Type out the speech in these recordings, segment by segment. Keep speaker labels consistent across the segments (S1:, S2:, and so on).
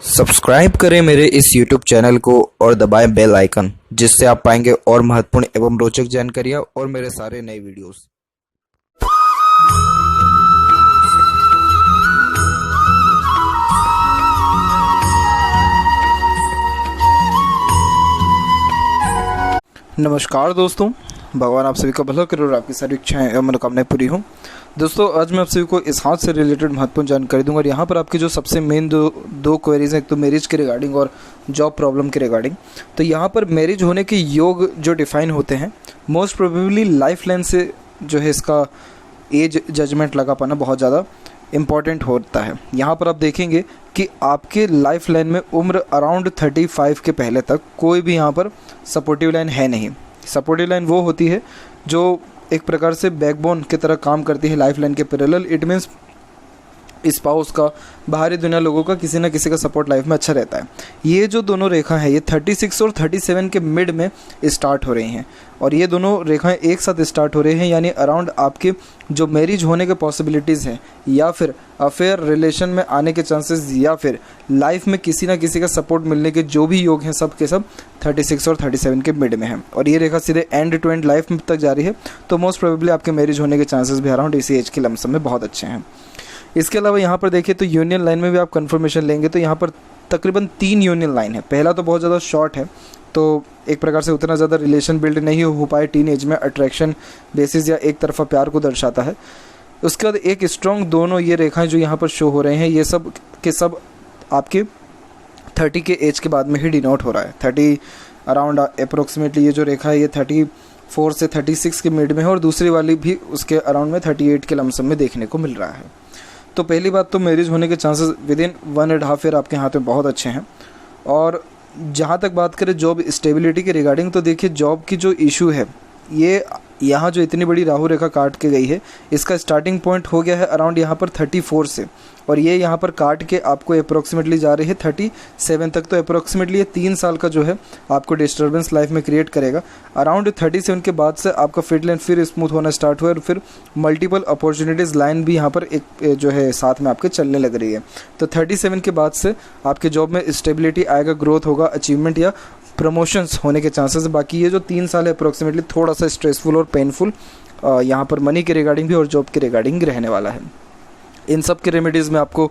S1: Subscribe करें मेरे इस YouTube चैनल को और दबाएं बेल आइकन, जिससे आप पाएंगे और महत्वपूर्ण एवं रोचक जानकारियाँ और मेरे सारे नए वीडियोस।
S2: नमस्कार दोस्तों, भगवान आप सभी का भला करे और आपकी सारी इच्छाएं एवं मनोकामनाएं पूरी हों। दोस्तों, आज मैं आप सभी को इस हाथ से रिलेटेड महत्वपूर्ण जानकारी दूंगा और यहाँ पर आपकी जो सबसे मेन दो क्वेरीज हैं, एक तो मैरिज के रिगार्डिंग और जॉब प्रॉब्लम के रिगार्डिंग। तो यहाँ पर मैरिज होने के योग जो डिफाइन होते हैं, मोस्ट प्रोबेबली लाइफ लाइन से जो है इसका एज जजमेंट लगा पाना बहुत ज़्यादा इम्पॉर्टेंट होता है। यहाँ पर आप देखेंगे कि आपके लाइफ लाइन में उम्र अराउंड 35 के पहले तक कोई भी यहाँ पर सपोर्टिव लाइन है नहीं। सपोर्टिव लाइन वो होती है जो एक प्रकार से बैकबोन की तरह काम करती है लाइफ लाइन के पैरेलल। इट मीन्स स्पाउस का, बाहरी दुनिया लोगों का, किसी ना किसी का सपोर्ट लाइफ में अच्छा रहता है। ये जो दोनों रेखा हैं, ये 36 और 37 के मिड में स्टार्ट हो रही हैं और ये दोनों रेखाएं एक साथ स्टार्ट हो रही हैं, यानी अराउंड आपके जो मैरिज होने के पॉसिबिलिटीज़ हैं या फिर अफेयर रिलेशन में आने के चांसेस या फिर लाइफ में किसी ना किसी का सपोर्ट मिलने के जो भी योग हैं, सब के सब 36 और 37 के मिड में हैं और ये रेखा सीधे एंड टू एंड लाइफ तक जा रही है। तो मोस्ट प्रोबेबली आपके मैरिज होने के चांसेस भी अराउंड इसी एज के लमसम में बहुत अच्छे हैं। इसके अलावा यहाँ पर देखिए तो यूनियन लाइन में भी आप कंफर्मेशन लेंगे तो यहाँ पर तकरीबन 3 यूनियन लाइन है। पहला तो बहुत ज़्यादा शॉर्ट है, तो एक प्रकार से उतना ज़्यादा रिलेशन बिल्ड नहीं हो पाए टीन एज में, अट्रैक्शन बेसिस या एक तरफा प्यार को दर्शाता है। उसके बाद एक स्ट्रॉन्ग दोनों ये रेखाएं जो यहाँ पर शो हो रहे हैं, ये सब के सब आपके 30 के एज के बाद में ही डिनोट हो रहा है। 30 अराउंड अप्रोक्सीमेटली ये जो रेखा है ये 34 से 36 के मिड में है और दूसरी वाली भी उसके अराउंड में 38 के लमसम में देखने को मिल रहा है। तो पहली बात तो मैरिज होने के चांसेस विद इन 1.5 ईयर आपके हाथ में बहुत अच्छे हैं। और जहाँ तक बात करें जॉब स्टेबिलिटी के रिगार्डिंग, तो देखिए जॉब की जो इशू है, ये यहाँ जो इतनी बड़ी राहु रेखा काट के गई है, इसका स्टार्टिंग पॉइंट हो गया है अराउंड यहाँ पर 34 से और ये यहाँ पर काट के आपको अप्रोक्सीमेटली जा रही है 37 तक। तो अप्रोक्सीमेटली ये 3 साल का जो है आपको डिस्टर्बेंस लाइफ में क्रिएट करेगा। अराउंड 37 के बाद से आपका फिट लाइन फिर स्मूथ होना स्टार्ट हुआ और फिर मल्टीपल अपॉर्चुनिटीज़ लाइन भी यहाँ पर एक जो है साथ में आपके चलने लग रही है। तो 37 के बाद से आपके जॉब में स्टेबिलिटी आएगा, ग्रोथ होगा, अचीवमेंट या प्रमोशंस होने के चांसेस। बाकी ये जो 3 साल है अप्रोक्सीमेटली थोड़ा सा स्ट्रेसफुल और पेनफुल यहाँ पर मनी के रिगार्डिंग भी और जॉब के रिगार्डिंग रहने वाला है। इन सब के रेमेडीज़ मैं आपको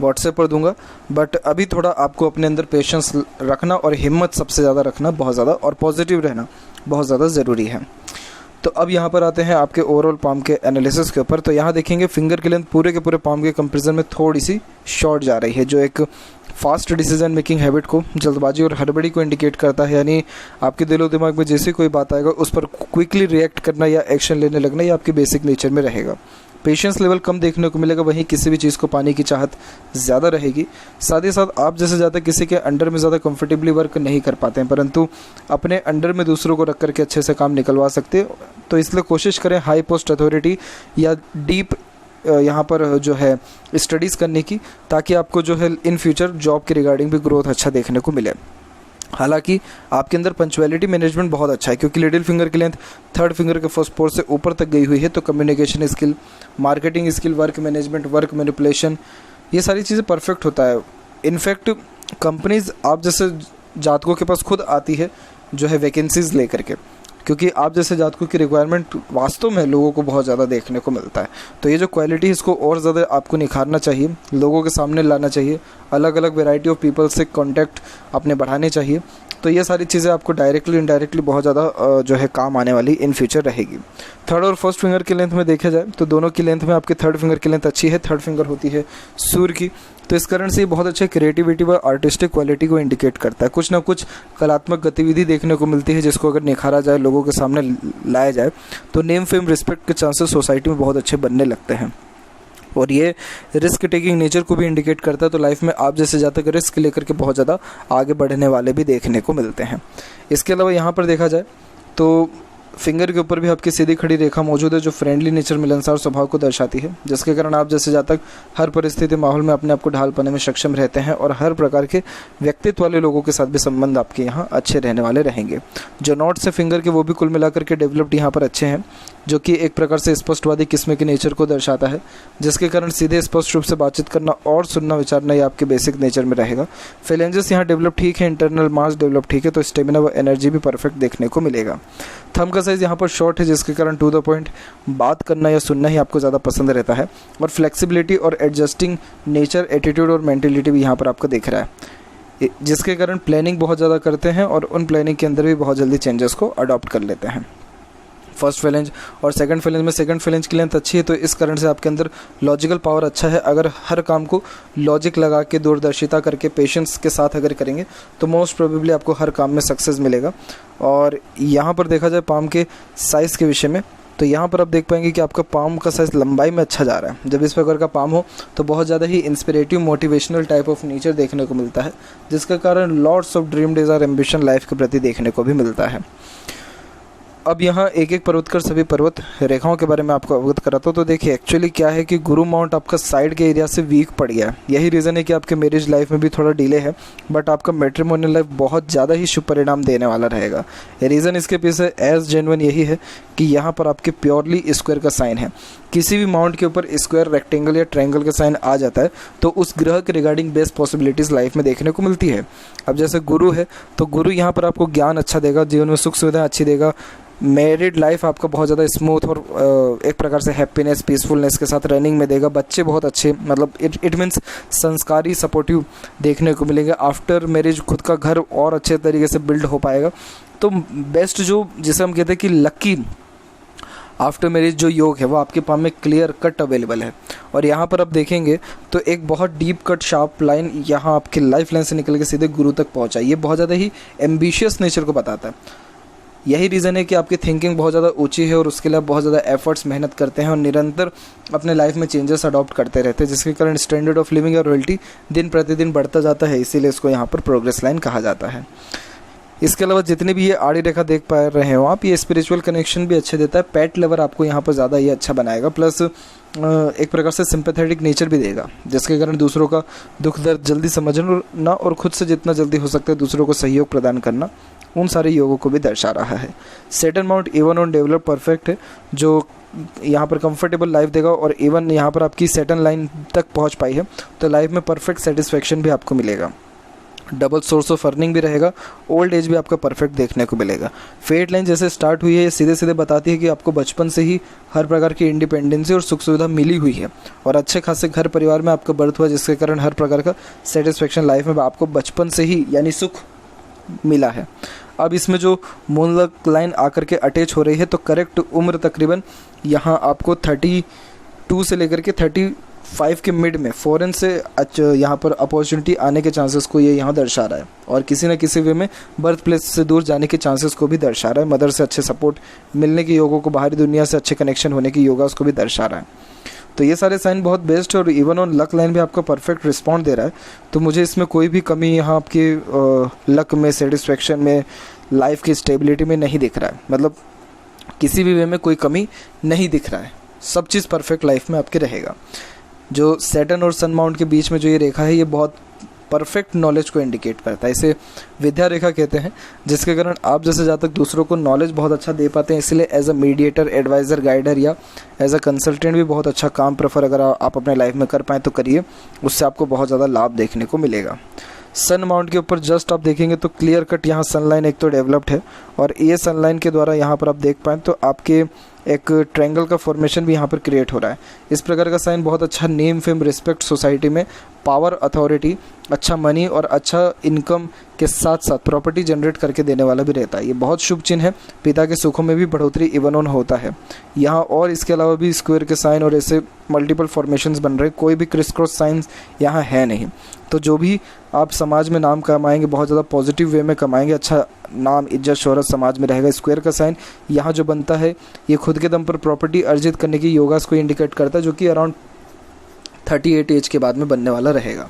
S2: व्हाट्सएप पर दूंगा, बट अभी थोड़ा आपको अपने अंदर पेशेंस रखना और हिम्मत सबसे ज़्यादा रखना बहुत ज़्यादा और पॉजिटिव रहना बहुत ज़्यादा ज़रूरी है। तो अब यहाँ पर आते हैं आपके ओवरऑल पाम के एनालिसिस के ऊपर। तो यहाँ देखेंगे फिंगर की लेंथ पूरे के पूरे पाम के कंपेरिजन में थोड़ी सी शॉर्ट जा रही है, जो एक फास्ट डिसीजन मेकिंग हैबिट को, जल्दबाजी और हड़बड़ी को इंडिकेट करता है। यानी आपके दिलो दिमाग में जैसे कोई बात आएगा उस पर क्विकली रिएक्ट करना या एक्शन लेने लगना, ये आपके बेसिक नेचर में रहेगा। पेशेंस लेवल कम देखने को मिलेगा, वहीं किसी भी चीज़ को पाने की चाहत ज़्यादा रहेगी। साथ ही साथ आप जैसे ज़्यादा किसी के अंडर में ज़्यादा कंफर्टेबली वर्क नहीं कर पाते हैं, परंतु अपने अंडर में दूसरों को रख करके अच्छे से काम निकलवा सकते हैं। तो इसलिए कोशिश करें हाई पोस्ट अथॉरिटी या डीप यहाँ पर जो है स्टडीज़ करने की, ताकि आपको जो है इन फ्यूचर जॉब के रिगार्डिंग भी ग्रोथ अच्छा देखने को मिले। हालांकि आपके अंदर पंचुअलिटी मैनेजमेंट बहुत अच्छा है, क्योंकि लिटिल फिंगर की लेंथ 3rd फिंगर के फर्स्ट पोर से ऊपर तक गई हुई है। तो communication skill, marketing skill, work management, work manipulation, ये सारी चीज़ें परफेक्ट होता है। इनफैक्ट कंपनीज आप जैसे जातकों के पास खुद आती है जो है वैकेंसीज लेकर के, क्योंकि आप जैसे जातकों की रिक्वायरमेंट वास्तव में लोगों को बहुत ज़्यादा देखने को मिलता है। तो ये जो क्वालिटी इसको और ज़्यादा आपको निखारना चाहिए, लोगों के सामने लाना चाहिए, अलग अलग वैरायटी ऑफ पीपल से कांटेक्ट अपने बढ़ाने चाहिए। तो ये सारी चीज़ें आपको डायरेक्टली इनडायरेक्टली बहुत ज़्यादा जो है काम आने वाली इन फ्यूचर रहेगी। 3rd और 1st फिंगर की लेंथ में देखा जाए तो दोनों की लेंथ में आपके 3rd फिंगर की लेंथ अच्छी है। 3rd फिंगर होती है सूर्य की, तो इस कारण से ये बहुत अच्छे क्रिएटिविटी व आर्टिस्टिक क्वालिटी को इंडिकेट करता है। कुछ ना कुछ कलात्मक गतिविधि देखने को मिलती है, जिसको अगर निखारा जाए, लोगों के सामने लाया जाए, तो नेम फेम रिस्पेक्ट के चांसेस सोसाइटी में बहुत अच्छे बनने लगते हैं। और ये रिस्क टेकिंग नेचर को भी इंडिकेट करता है। तो लाइफ में आप जैसे ज़्यादा रिस्क लेकर के बहुत ज़्यादा आगे बढ़ने वाले भी देखने को मिलते हैं। इसके अलावा यहाँ पर देखा जाए तो फिंगर के ऊपर भी आपकी सीधी खड़ी रेखा मौजूद है, जो फ्रेंडली नेचर, मिलनसार स्वभाव को दर्शाती है, जिसके कारण आप जैसे जातक हर परिस्थिति माहौल में अपने आप को ढाल पाने में सक्षम रहते हैं और हर प्रकार के व्यक्तित्व वाले लोगों के साथ भी संबंध आपके यहाँ अच्छे रहने वाले रहेंगे। जो नॉट्स है फिंगर के, वो भी कुल मिलाकर के डेवलप्ड यहाँ पर अच्छे हैं। जो कि एक प्रकार से स्पष्टवादी किस्म के नेचर को दर्शाता है, जिसके कारण सीधे स्पष्ट रूप से बातचीत करना और सुनना विचारना ये आपके बेसिक नेचर में रहेगा। फेलेंजेस यहाँ डेवलप ठीक है, इंटरनल मास डेवलप ठीक है, तो स्टेमिना व एनर्जी भी परफेक्ट देखने को मिलेगा। थंब का साइज़ यहाँ पर शॉर्ट है, जिसके कारण टू द पॉइंट बात करना या सुनना ही आपको ज़्यादा पसंद रहता है। और फ्लेक्सिबिलिटी और एडजस्टिंग नेचर, एटीट्यूड और मेंटेलिटी भी यहाँ पर आपको दिख रहा है, जिसके कारण प्लानिंग बहुत ज़्यादा करते हैं और उन प्लानिंग के अंदर भी बहुत जल्दी चेंजेस को अडॉप्ट कर लेते हैं। फर्स्ट फेलेंज और सेकंड फेलेंज में सेकंड फेलेंज की लेंथ अच्छी है, तो इस कारण से आपके अंदर लॉजिकल पावर अच्छा है। अगर हर काम को लॉजिक लगा के, दूरदर्शिता करके, पेशेंस के साथ अगर करेंगे तो मोस्ट प्रोबेबली आपको हर काम में सक्सेस मिलेगा। और यहाँ पर देखा जाए पाम के साइज़ के विषय में, तो यहाँ पर आप देख पाएंगे कि आपका पाम का साइज़ लंबाई में अच्छा जा रहा है। जब इस प्रकार का पाम हो तो बहुत ज़्यादा ही इंस्पिरेटिव, मोटिवेशनल टाइप ऑफ नेचर देखने को मिलता है, जिसके कारण lots of dream, desire, ambition life के प्रति देखने को भी मिलता है। अब यहाँ एक एक पर्वत कर सभी पर्वत रेखाओं के बारे में आपको अवगत कराता हूँ। तो देखिए एक्चुअली क्या है कि गुरु माउंट आपका साइड के एरिया से वीक पड़ गया है। यही रीज़न है कि आपके मैरिज लाइफ में भी थोड़ा डिले है, बट आपका मैट्रिमोनियल लाइफ बहुत ज़्यादा ही शुभ परिणाम देने वाला रहेगा। रीज़न इसके पीछे एज जेन्युइन यही है कि यहाँ पर आपके प्योरली स्क्वायर का साइन है। किसी भी माउंट के ऊपर स्क्वायर, रेक्टेंगल या ट्रायंगल का साइन आ जाता है तो उस ग्रह के रिगार्डिंग बेस्ट पॉसिबिलिटीज़ लाइफ में देखने को मिलती है। अब जैसे गुरु है तो गुरु यहाँ पर आपको ज्ञान अच्छा देगा, जीवन में सुख सुविधा अच्छी देगा, मैरिड लाइफ आपका बहुत ज़्यादा स्मूथ और एक प्रकार से हैप्पीनेस, पीसफुलनेस के साथ रनिंग में देगा। बच्चे बहुत अच्छे, मतलब इट मीन्स संस्कारी, सपोर्टिव देखने को मिलेंगे। आफ्टर मैरिज खुद का घर और अच्छे तरीके से बिल्ड हो पाएगा। तो बेस्ट जो जिसे हम कहते हैं कि लकी आफ्टर मैरिज जो योग है वो आपके पास में क्लियर कट अवेलेबल है। और यहाँ पर आप देखेंगे तो एक बहुत डीप कट शार्प लाइन यहाँ आपकी लाइफ लाइन से निकल के सीधे गुरु तक पहुँचा। ये बहुत ज़्यादा ही एम्बिशियस नेचर को बताता है। यही रीज़न है कि आपकी थिंकिंग बहुत ज़्यादा ऊंची है और उसके लिए आप बहुत ज़्यादा एफर्ट्स, मेहनत करते हैं और निरंतर अपने लाइफ में चेंजेस अडॉप्ट करते रहते हैं, जिसके कारण स्टैंडर्ड ऑफ लिविंग और रॉयल्टी दिन प्रतिदिन बढ़ता जाता है। इसीलिए इसको यहाँ पर प्रोग्रेस लाइन कहा जाता है। इसके अलावा जितनी भी ये आड़ी रेखा देख पा रहे हो आप, ये स्पिरिचुअल कनेक्शन भी अच्छे देता है। पेट लवर आपको यहाँ पर ज़्यादा ये अच्छा बनाएगा, प्लस एक प्रकार से सिंपैथेटिक नेचर भी देगा, जिसके कारण दूसरों का दुख दर्द जल्दी समझना और खुद से जितना जल्दी हो सकता है दूसरों को सहयोग प्रदान करना, उन सारे योगों को भी दर्शा रहा है। Saturn mount even on develop perfect है, जो यहाँ पर कंफर्टेबल लाइफ देगा। और इवन यहाँ पर आपकी सैटर्न लाइन तक पहुँच पाई है तो लाइफ में परफेक्ट सेटिस्फेक्शन भी आपको मिलेगा। डबल सोर्स ऑफ अर्निंग भी रहेगा। ओल्ड एज भी आपका परफेक्ट देखने को मिलेगा। फेट लाइन जैसे स्टार्ट हुई है ये सीधे सीधे बताती है कि आपको बचपन से ही हर प्रकार की इंडिपेंडेंसी और सुख सुविधा मिली हुई है और अच्छे खासे घर परिवार में आपका बर्थ हुआ, जिसके कारण हर प्रकार का सेटिस्फेक्शन लाइफ में आपको बचपन से ही यानी सुख मिला है। अब इसमें जो मून लाइन आकर के अटैच हो रही है तो करेक्ट उम्र तकरीबन यहाँ आपको 32 से लेकर के 35 के मिड में फॉरेन से यहाँ पर अपॉर्चुनिटी आने के चांसेस को ये यहाँ दर्शा रहा है और किसी न किसी वे में बर्थ प्लेस से दूर जाने के चांसेस को भी दर्शा रहा है। मदर से अच्छे सपोर्ट मिलने की योगों को, बाहरी दुनिया से अच्छे कनेक्शन होने की योगा उसको भी दर्शा रहा है। तो ये सारे साइन बहुत बेस्ट है और इवन ऑन लक लाइन भी आपका परफेक्ट रिस्पॉन्ड दे रहा है। तो मुझे इसमें कोई भी कमी यहाँ आपकी लक में, सेटिस्फेक्शन में, लाइफ की स्टेबिलिटी में नहीं दिख रहा है। मतलब किसी भी वे में कोई कमी नहीं दिख रहा है, सब चीज़ परफेक्ट लाइफ में आपके रहेगा। जो सैटर्न और सन माउंट के बीच में जो ये रेखा है ये बहुत परफेक्ट नॉलेज को इंडिकेट करता है। इसे विद्या रेखा कहते हैं, जिसके कारण आप जैसे जहाँ तक दूसरों को नॉलेज बहुत अच्छा दे पाते हैं, इसलिए as a mediator, adviser, guider या एज अ कंसल्टेंट भी बहुत अच्छा काम प्रेफर अगर आप अपने लाइफ में कर पाएँ तो करिए, उससे आपको बहुत ज़्यादा लाभ देखने को मिलेगा। सन माउंट के ऊपर जस्ट आप देखेंगे तो क्लियर कट यहाँ सनलाइन एक तो डेवलप्ड है और ये सनलाइन के द्वारा यहाँ पर आप देख पाएँ तो आपके एक ट्रायंगल का फॉर्मेशन भी यहाँ पर क्रिएट हो रहा है। इस प्रकार का साइन बहुत अच्छा नेम, फेम, रिस्पेक्ट सोसाइटी में, पावर, अथॉरिटी, अच्छा मनी और अच्छा इनकम के साथ साथ प्रॉपर्टी जनरेट करके देने वाला भी रहता है। ये बहुत शुभ चिन्ह है। पिता के सुखों में भी बढ़ोतरी इवन ऑन होता है यहाँ। और इसके अलावा भी स्क्वायर के साइन और ऐसे मल्टीपल फॉर्मेशंस बन रहे हैं, कोई भी क्रिस क्रॉस साइंस यहाँ है नहीं। तो जो भी आप समाज में नाम कमाएंगे बहुत ज़्यादा पॉजिटिव वे में कमाएंगे, अच्छा नाम, इज्जत, शोहरत समाज में रहेगा। स्क्वायर का साइन यहाँ जो बनता है ये खुद के दम पर प्रॉपर्टी अर्जित करने की योगास को इंडिकेट करता है, जो कि अराउंड 38 एज के बाद में बनने वाला रहेगा।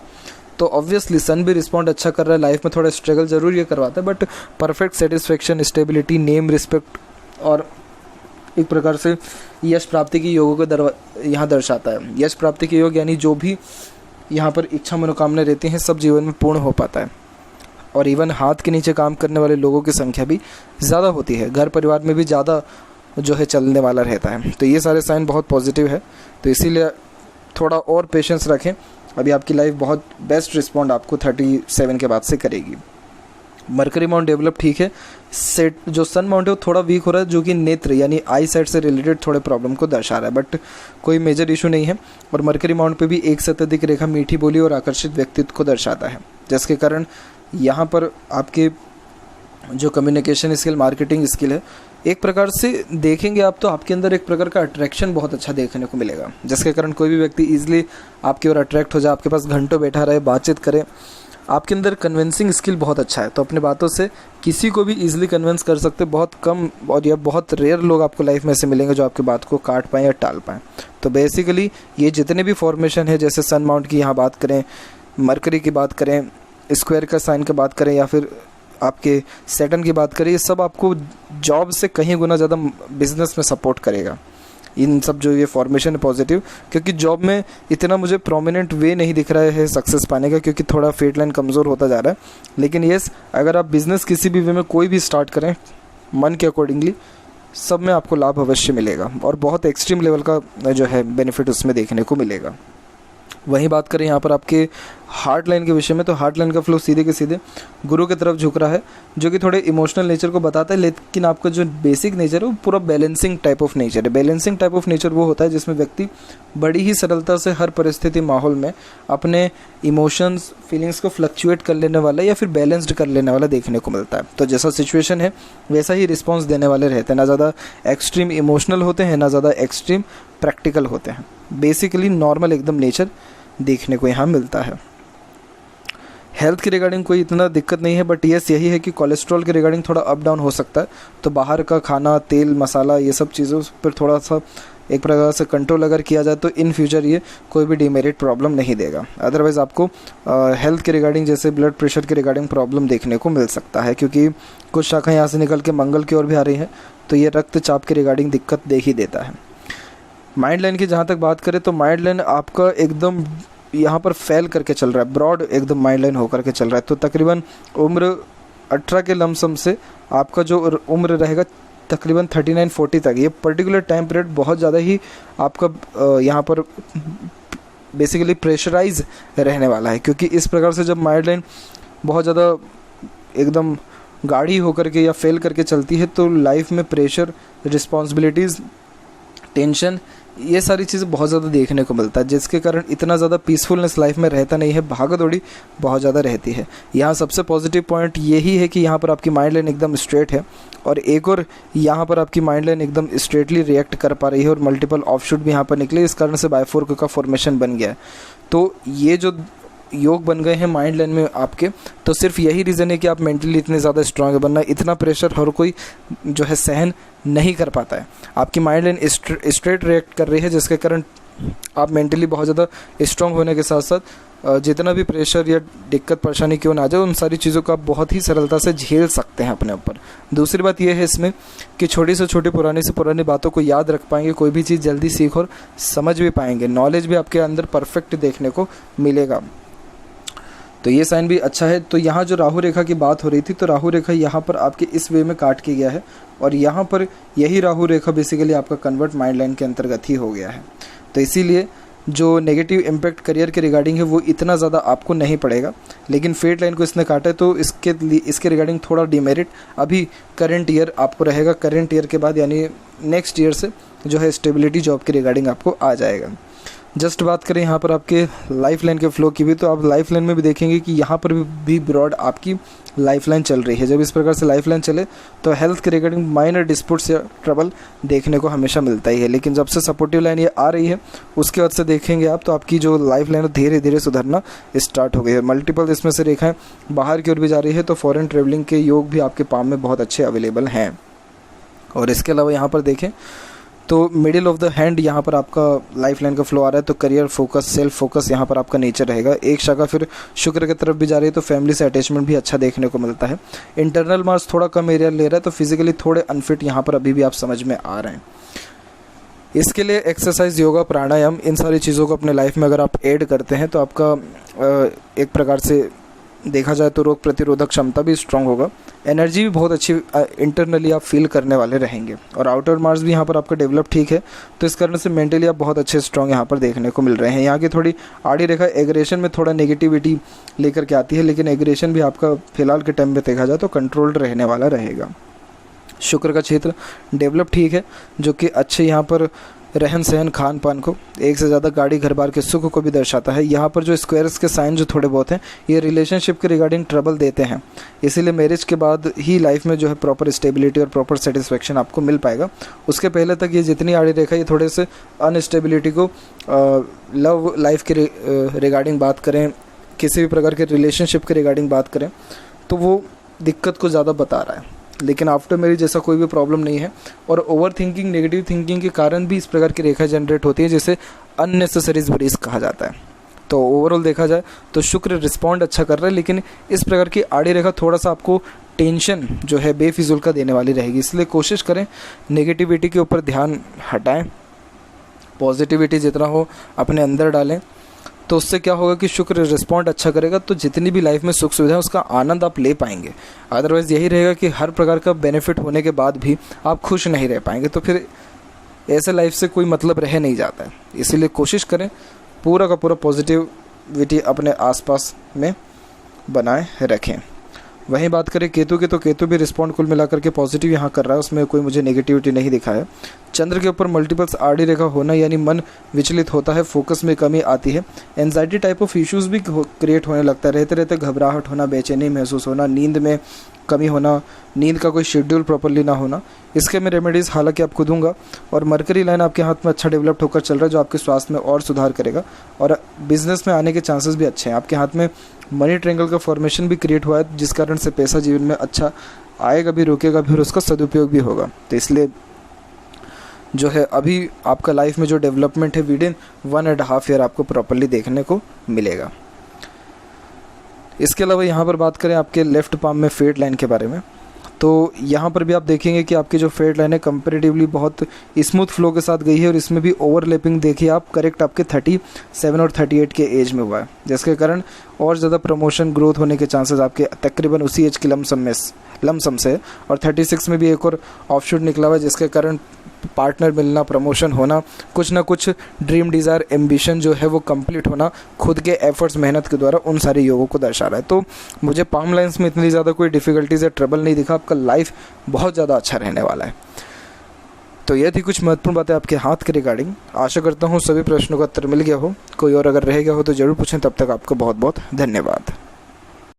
S2: तो ऑब्वियसली सन भी रिस्पॉन्ड अच्छा कर रहा है। लाइफ में थोड़ा स्ट्रगल ज़रूर ये करवाता है, but perfect satisfaction, stability, name, respect और एक प्रकार से यश प्राप्ति की योगों को यहाँ दर्शाता है। यश प्राप्ति के योग यानी जो भी यहाँ पर इच्छा मनोकामना रहती हैं सब जीवन में पूर्ण हो पाता है। और इवन हाथ के नीचे काम करने वाले लोगों की संख्या भी ज़्यादा होती है। घर परिवार में भी ज़्यादा जो है चलने वाला रहता है। तो ये सारे साइन बहुत पॉजिटिव है, तो इसीलिए थोड़ा और पेशेंस रखें। अभी आपकी लाइफ बहुत बेस्ट रिस्पॉन्ड आपको 37 के बाद से करेगी। मरकरी माउंट डेवलप ठीक है। सेट जो सन माउंट है वो थोड़ा वीक हो रहा है, जो कि नेत्र यानी आई साइड से रिलेटेड थोड़े प्रॉब्लम को दर्शा रहा है, बट कोई मेजर इशू नहीं है। और मरकरी माउंट पे भी एक सतधिक रेखा मीठी बोली और आकर्षित व्यक्तित्व को दर्शाता है, जिसके कारण यहाँ पर आपके जो कम्युनिकेशन स्किल, मार्केटिंग स्किल है, एक प्रकार से देखेंगे आप तो आपके अंदर एक प्रकार का अट्रैक्शन बहुत अच्छा देखने को मिलेगा, जिसके कारण कोई भी व्यक्ति ईजिली आपकी ओर अट्रैक्ट हो जाए, आपके पास घंटों बैठा रहे, बातचीत करे। आपके अंदर कन्विंसिंग स्किल बहुत अच्छा है, तो अपने बातों से किसी को भी ईजिली कन्विंस कर सकते। बहुत कम और या बहुत रेयर लोग आपको लाइफ में ऐसे मिलेंगे जो आपकी बात को काट पाएँ या टाल पाएँ। तो बेसिकली ये जितने भी फॉर्मेशन है, जैसे सन माउंट की यहाँ बात करें, मरकरी की बात करें, स्क्वायर का साइन की बात करें, या फिर आपके सैटर्न की बात करें, ये सब आपको जॉब से कहीं गुना ज़्यादा बिजनेस में सपोर्ट करेगा। इन सब जो ये फॉर्मेशन है पॉजिटिव, क्योंकि जॉब में इतना मुझे प्रोमिनेंट वे नहीं दिख रहा है सक्सेस पाने का, क्योंकि थोड़ा फेट लाइन कमज़ोर होता जा रहा है। लेकिन येस, अगर आप बिज़नेस किसी भी वे में कोई भी स्टार्ट करें मन के अकॉर्डिंगली, सब में आपको लाभ अवश्य मिलेगा और बहुत एक्सट्रीम लेवल का जो है बेनिफिट उसमें देखने को मिलेगा। वहीं बात करें यहाँ पर आपके हार्ट लाइन के विषय में, तो हार्ट लाइन का फ्लो सीधे के सीधे गुरु की तरफ झुक रहा है, जो कि थोड़े इमोशनल नेचर को बताता है। लेकिन आपका जो बेसिक नेचर है वो पूरा बैलेंसिंग टाइप ऑफ नेचर है। बैलेंसिंग टाइप ऑफ नेचर वो होता है जिसमें व्यक्ति बड़ी ही सरलता से हर परिस्थिति, माहौल में अपने इमोशंस, फीलिंग्स को फ्लक्चुएट कर लेने वाला या फिर बैलेंस्ड कर लेने वाला देखने को मिलता है। तो जैसा सिचुएशन है वैसा ही रिस्पॉन्स देने वाले रहते हैं, ना ज़्यादा एक्सट्रीम इमोशनल होते हैं, ना ज़्यादा एक्सट्रीम प्रैक्टिकल होते हैं। बेसिकली नॉर्मल एकदम नेचर देखने को यहाँ मिलता है। हेल्थ के रिगार्डिंग कोई इतना दिक्कत नहीं है, बट यस यही है कि कोलेस्ट्रॉल के रिगार्डिंग थोड़ा अप डाउन हो सकता है। तो बाहर का खाना, तेल मसाला, ये सब चीज़ों पर थोड़ा सा एक प्रकार से कंट्रोल अगर किया जाए तो इन फ्यूचर ये कोई भी डिमेरिट प्रॉब्लम नहीं देगा। अदरवाइज़ आपको हेल्थ के रिगार्डिंग, जैसे ब्लड प्रेशर के रिगार्डिंग प्रॉब्लम देखने को मिल सकता है, क्योंकि कुछ शाखा यहाँ से निकल के मंगल की ओर भी आ रही है, तो ये रक्तचाप के रिगार्डिंग दिक्कत दे ही देता है। माइंड लाइन की जहाँ तक बात करें तो माइंड लाइन आपका एकदम यहाँ पर फैल करके चल रहा है, ब्रॉड एकदम माइंड लाइन होकर के चल रहा है। तो तकरीबन उम्र 18 के लमसम से आपका जो उम्र रहेगा तकरीबन 39-40 तक, ये पर्टिकुलर टाइम पीरियड बहुत ज़्यादा ही आपका यहाँ पर बेसिकली प्रेशराइज रहने वाला है। क्योंकि इस प्रकार से जब माइंड लाइन बहुत ज़्यादा एकदम गाढ़ी होकर के या फेल करके चलती है तो लाइफ में प्रेशर, रिस्पॉन्सिबिलिटीज़, टेंशन, ये सारी चीज़ें बहुत ज़्यादा देखने को मिलता है, जिसके कारण इतना ज़्यादा पीसफुलनेस लाइफ में रहता नहीं है, भागदौड़ी बहुत ज़्यादा रहती है। यहाँ सबसे पॉजिटिव पॉइंट यही है कि यहाँ पर आपकी माइंड लाइन एकदम स्ट्रेट है, और एक और यहाँ पर आपकी माइंड लाइन एकदम स्ट्रेटली रिएक्ट कर पा रही है, और मल्टीपल ऑफशूट भी यहाँ पर निकले, इस कारण से बाइफोर्क का फॉर्मेशन बन गया है। तो ये जो योग बन गए हैं माइंड लाइन में आपके, तो सिर्फ यही रीज़न है कि आप मेंटली इतने ज़्यादा स्ट्रांग है, वरना इतना प्रेशर हर कोई जो है सहन नहीं कर पाता है। आपकी माइंड लाइन स्ट्रेट रिएक्ट कर रही है, जिसके कारण आप मेंटली बहुत ज़्यादा स्ट्रांग होने के साथ साथ जितना भी प्रेशर या दिक्कत परेशानी क्यों ना आ जाए, उन सारी चीज़ों को आप बहुत ही सरलता से झेल सकते हैं अपने ऊपर। दूसरी बात यह है इसमें कि छोटी से छोटी, पुरानी से पुरानी बातों को याद रख पाएंगे, कोई भी चीज़ जल्दी सीख और समझ भी पाएंगे, नॉलेज भी आपके अंदर परफेक्ट देखने को मिलेगा। तो ये साइन भी अच्छा है। तो यहाँ जो राहु रेखा की बात हो रही थी, तो राहु रेखा यहाँ पर आपके इस वे में काट के गया है, और यहाँ पर यही राहु रेखा बेसिकली आपका कन्वर्ट माइंड लाइन के अंतर्गत ही हो गया है। तो इसीलिए जो नेगेटिव इम्पैक्ट करियर के रिगार्डिंग है वो इतना ज़्यादा आपको नहीं पड़ेगा, लेकिन फेट लाइन को इसने काटा है तो इसके रिगार्डिंग थोड़ा डिमेरिट अभी करंट ईयर आपको रहेगा। करंट ईयर के बाद यानी नेक्स्ट ईयर से जो है स्टेबिलिटी जॉब के रिगार्डिंग आपको आ जाएगा। जस्ट बात करें यहाँ पर आपके लाइफ लाइन के फ्लो की भी, तो आप लाइफ लाइन में भी देखेंगे कि यहाँ पर भी ब्रॉड आपकी लाइफ लाइन चल रही है। जब इस प्रकार से लाइफ लाइन चले तो हेल्थ के रिगार्डिंग माइनर डिस्प्यूट्स या ट्रबल देखने को हमेशा मिलता ही है, लेकिन जब से सपोर्टिव लाइन ये आ रही है उसके बाद से देखेंगे आप तो आपकी जो लाइफ लाइन धीरे धीरे सुधरना स्टार्ट हो गई है। मल्टीपल इसमें से रेखाएं बाहर की ओर भी जा रही है, तो फॉरेन ट्रेवलिंग के योग भी आपके पाम में बहुत अच्छे अवेलेबल हैं। और इसके अलावा यहाँ पर देखें तो मिडिल ऑफ द हैंड यहाँ पर आपका लाइफ लाइन का फ्लो आ रहा है, तो करियर फोकस, सेल्फ फोकस यहाँ पर आपका नेचर रहेगा। एक शाखा फिर शुक्र की तरफ भी जा रही है, तो फैमिली से अटैचमेंट भी अच्छा देखने को मिलता है। इंटरनल मार्क्स थोड़ा कम एरिया ले रहा है, तो फिजिकली थोड़े अनफिट यहाँ पर अभी भी आप समझ में आ रहे हैं। इसके लिए एक्सरसाइज, योगा, प्राणायाम, इन सारी चीज़ों को अपने लाइफ में अगर आप ऐड करते हैं तो आपका एक प्रकार से देखा जाए तो रोग प्रतिरोधक क्षमता भी स्ट्रांग होगा, एनर्जी भी बहुत अच्छी इंटरनली आप फील करने वाले रहेंगे। और आउटर मार्क्स भी यहाँ पर आपका डेवलप ठीक है, तो इस कारण से मेंटली आप बहुत अच्छे स्ट्रांग यहाँ पर देखने को मिल रहे हैं। यहाँ की थोड़ी आड़ी रेखा एग्रेशन में थोड़ा नेगेटिविटी लेकर के आती है, लेकिन एग्रेशन भी आपका फिलहाल के टाइम में देखा जाए तो कंट्रोल्ड रहने वाला रहेगा। शुक्र का क्षेत्र डेवलप ठीक है, जो कि अच्छे यहाँ पर रहन सहन खान पान को, एक से ज़्यादा गाड़ी घर बार के सुख को भी दर्शाता है। यहाँ पर जो स्क्वायर्स के साइन जो थोड़े बहुत हैं, ये रिलेशनशिप के रिगार्डिंग ट्रबल देते हैं, इसीलिए मैरिज के बाद ही लाइफ में जो है प्रॉपर स्टेबिलिटी और प्रॉपर सेटिस्फेक्शन आपको मिल पाएगा। उसके पहले तक ये जितनी आड़ी रेखा, ये थोड़े से अनस्टेबिलिटी को, लव लाइफ के रिगार्डिंग बात करें, किसी भी प्रकार के रिलेशनशिप के रिगार्डिंग बात करें, तो वो दिक्कत को ज़्यादा बता रहा है। लेकिन आफ्टर मैरिज जैसा कोई भी प्रॉब्लम नहीं है। और ओवर थिंकिंग, नेगेटिव थिंकिंग के कारण भी इस प्रकार की रेखा जनरेट होती है, जिसे अननेसेसरी ब्रीज कहा जाता है। तो ओवरऑल देखा जाए तो शुक्र रिस्पॉन्ड अच्छा कर रहा है, लेकिन इस प्रकार की आड़ी रेखा थोड़ा सा आपको टेंशन जो है बेफिजूल का देने वाली रहेगी। इसलिए कोशिश करें नेगेटिविटी के ऊपर ध्यान हटाएं, पॉजिटिविटी जितना हो अपने अंदर डालें, तो उससे क्या होगा कि शुक्र रिस्पॉन्ड अच्छा करेगा, तो जितनी भी लाइफ में सुख सुविधा है उसका आनंद आप ले पाएंगे। अदरवाइज़ यही रहेगा कि हर प्रकार का बेनिफिट होने के बाद भी आप खुश नहीं रह पाएंगे, तो फिर ऐसे लाइफ से कोई मतलब रह नहीं जाता है। इसीलिए कोशिश करें पूरा का पूरा पॉजिटिविटी अपने आसपास में बनाए रखें। वहीं बात करें केतु की, तो केतु भी रिस्पॉन्ड कुल मिलाकर के पॉजिटिव यहाँ कर रहा है, उसमें कोई मुझे नेगेटिविटी नहीं दिखा है। चंद्र के ऊपर मल्टीपल्स आड़ी रेखा होना यानी मन विचलित होता है, फोकस में कमी आती है, एंजाइटी टाइप ऑफ इश्यूज़ भी क्रिएट होने लगता है, रहते रहते घबराहट होना, बेचैनी महसूस होना, नींद में कमी होना, नींद का कोई शेड्यूल प्रॉपर्ली ना होना। इसके मैं रेमेडीज़ हालांकि आपको दूंगा। और मरकरी लाइन आपके हाथ में अच्छा डेवलप्ड होकर चल रहा है, जो आपके स्वास्थ्य में और सुधार करेगा और बिजनेस में आने के चांसेस भी अच्छे हैं। आपके हाथ में मनी ट्रायंगल का फॉर्मेशन भी क्रिएट हुआ है, जिस कारण से पैसा जीवन में अच्छा आएगा भी, रुकेगा भी और उसका सदुपयोग भी होगा। तो इसलिए जो है अभी आपका लाइफ में जो डेवलपमेंट है विद इन 1.5 ईयर आपको प्रॉपर्ली देखने को मिलेगा। इसके अलावा यहाँ पर बात करें आपके लेफ्ट पाम में फेड लाइन के बारे में, तो यहाँ पर भी आप देखेंगे कि आपकी जो फेड लाइन है कंपैरेटिवली बहुत स्मूथ फ्लो के साथ गई है, और इसमें भी ओवरलैपिंग देखिए आप करेक्ट आपके 37 और 38 के एज में हुआ है, जिसके कारण और ज़्यादा प्रमोशन ग्रोथ होने के चांसेस आपके तकरीबन उसी एज के लमसम से। और 36 में भी एक और ऑफशूट निकला हुआ है, जिसके कारण पार्टनर मिलना, प्रमोशन होना, कुछ ना कुछ ड्रीम डिज़ायर एम्बिशन जो है वो कंप्लीट होना, खुद के एफर्ट्स मेहनत के द्वारा, उन सारे योगों को दर्शा रहा है। तो मुझे पाम लाइन्स में इतनी ज़्यादा कोई डिफ़िकल्टीज या ट्रबल नहीं दिखा, आपका लाइफ बहुत ज़्यादा अच्छा रहने वाला है। तो ये थी कुछ महत्वपूर्ण बातें आपके हाथ के रिगार्डिंग। आशा करता हूँ सभी प्रश्नों का उत्तर मिल गया हो। कोई और अगर रह गया हो तो ज़रूर पूछें। तब तक आपको बहुत बहुत धन्यवाद।